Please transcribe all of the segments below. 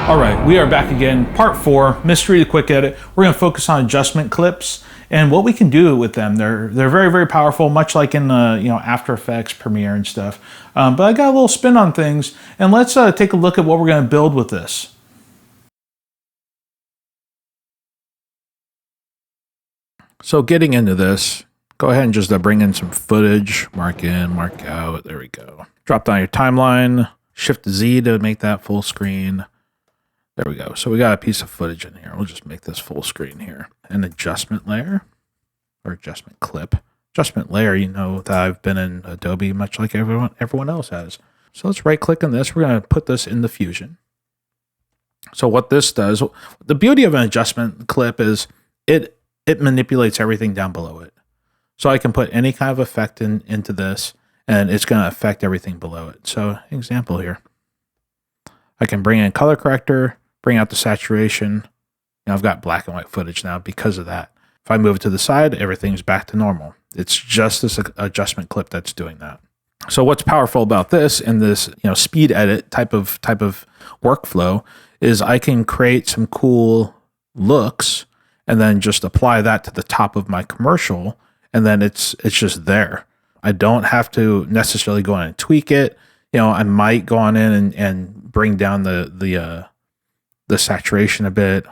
All right, we are back again. Part 4, Mystery to Quick Edit. We're going to focus on adjustment clips and what we can do with them. They're very, very powerful, much like in After Effects, Premiere, and stuff. But I got a little spin on things, and let's take a look at what we're going to build with this. So getting into this, go ahead and just bring in some footage, mark in, mark out. There we go. Drop down your timeline, Shift Z to make that full screen. There we go. So we got a piece of footage in here. We'll just make this full screen here. An adjustment layer or adjustment clip. Adjustment layer, you know that I've been in Adobe much like everyone else has. So let's right click on this. We're going to put this in the Fusion. So what this does, the beauty of an adjustment clip is it manipulates everything down below it. So I can put any kind of effect into this and it's going to affect everything below it. So example here. I can bring in color corrector, bring out the saturation. I've got black and white footage now because of that. If I move it to the side, everything's back to normal. It's just this adjustment clip that's doing that. So what's powerful about this in this speed edit type of workflow is I can create some cool looks and then just apply that to the top of my commercial, and then it's just there. I don't have to necessarily go in and tweak it. I might go on in and bring down the saturation a bit,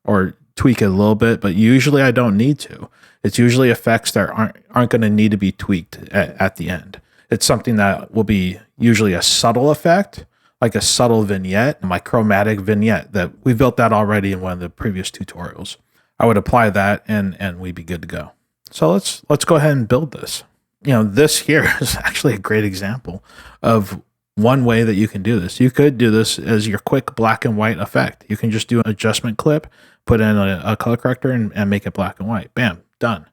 or tweak it a little bit, but usually I don't need to. It's usually effects that aren't going to need to be tweaked at the end. It's something that will be usually a subtle effect, like a subtle vignette, my chromatic vignette that we built that already in one of the previous tutorials. I would apply that and we'd be good to go. So let's go ahead and build this. This here is actually a great example of one way that you can do this. You could do this as your quick black and white effect. You can just do an adjustment clip, put in a color corrector and make it black and white. Bam, done.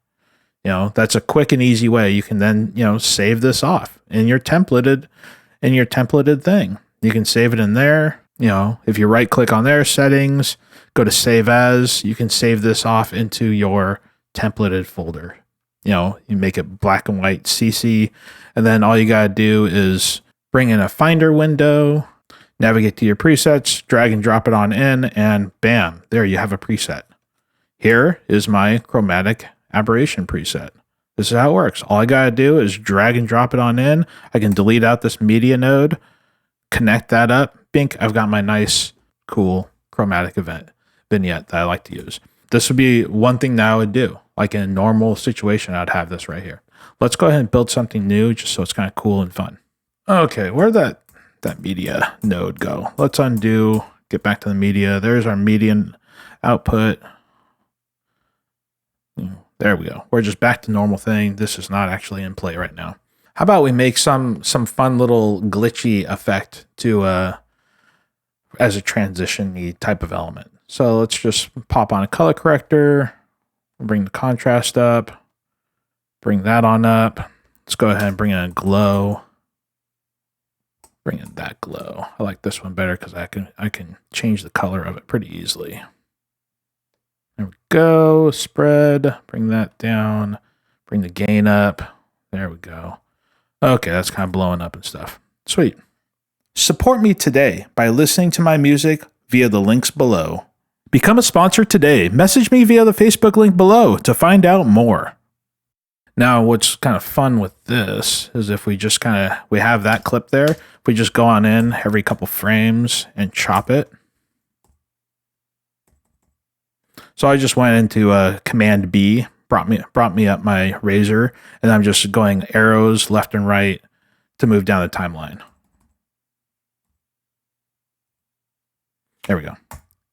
That's a quick and easy way. You can then, save this off in your templated thing. You can save it in there. If you right click on there, settings, go to save as, you can save this off into your templated folder. You make it black and white CC, and then all you got to do is bring in a Finder window, navigate to your presets, drag and drop it on in, and bam, there you have a preset. Here is my chromatic aberration preset. This is how it works. All I got to do is drag and drop it on in. I can delete out this media node, connect that up. Bink, I've got my nice, cool chromatic vignette that I like to use. This would be one thing that I would do. Like in a normal situation, I'd have this right here. Let's go ahead and build something new just so it's kind of cool and fun. Okay, where'd that media node go? Let's undo, get back to the media. There's our media output. There we go. We're just back to normal thing. This is not actually in play right now. How about we make some fun little glitchy effect to as a transition-y type of element. So let's just pop on a color corrector, bring the contrast up, bring that on up. Let's go ahead and bring in a glow. Bring in that glow. I like this one better because I can change the color of it pretty easily. There we go. Spread. Bring that down. Bring the gain up. There we go. Okay, that's kind of blowing up and stuff. Sweet. Support me today by listening to my music via the links below. Become a sponsor today. Message me via the Facebook link below to find out more. Now, what's kind of fun with this is if we just we have that clip there. If we just go on in every couple frames and chop it. So I just went into Command B, brought me up my razor, and I'm just going arrows left and right to move down the timeline. There we go.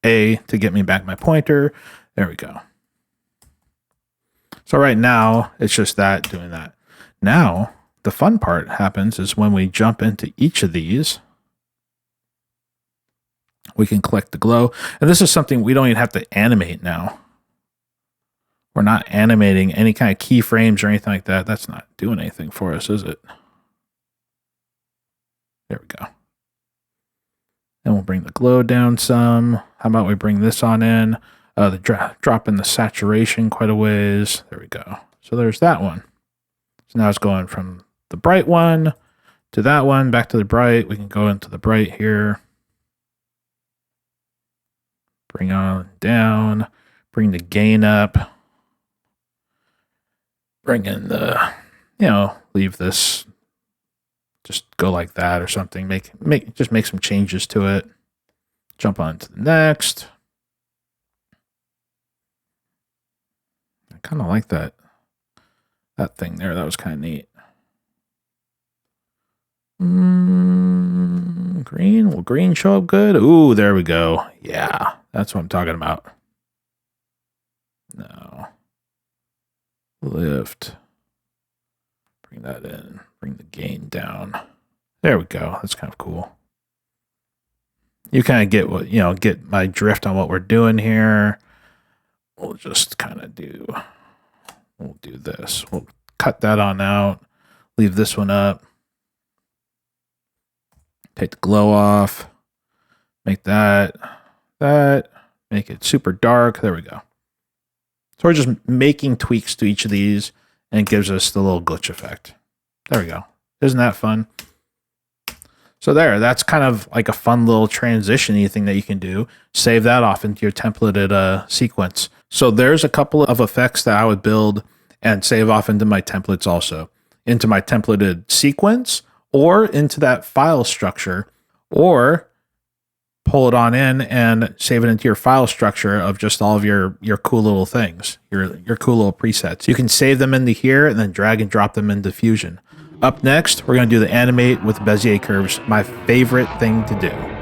A to get me back my pointer. There we go. So right now, it's just that doing that. Now, the fun part happens is when we jump into each of these, we can collect the glow. And this is something we don't even have to animate now. We're not animating any kind of keyframes or anything like that. That's not doing anything for us, is it? There we go. And we'll bring the glow down some. How about we bring this on in? The drop in the saturation quite a ways. There we go. So there's that one. So now it's going from the bright one to that one, back to the bright. We can go into the bright here. Bring on down. Bring the gain up. Bring in the, leave this. Just go like that or something. Just make some changes to it. Jump on to the next. I kind of like that thing there. That was kind of neat. Green. Will green show up good? Ooh, there we go. Yeah, that's what I'm talking about. No. Lift. Bring that in. Bring the gain down. There we go. That's kind of cool. You kind of get get my drift on what we're doing here. We'll just kind of we'll do this. We'll cut that on out. Leave this one up. Take the glow off. Make that. Make it super dark. There we go. So we're just making tweaks to each of these, and it gives us the little glitch effect. There we go. Isn't that fun? So that's kind of like a fun little transition-y thing that you can do. Save that off into your templated sequence. So there's a couple of effects that I would build and save off into my templates also. Into my templated sequence, or into that file structure, or pull it on in and save it into your file structure of just all of your cool little things, your cool little presets. You can save them into here and then drag and drop them into Fusion. Up next, we're going to do the animate with Bezier curves, my favorite thing to do.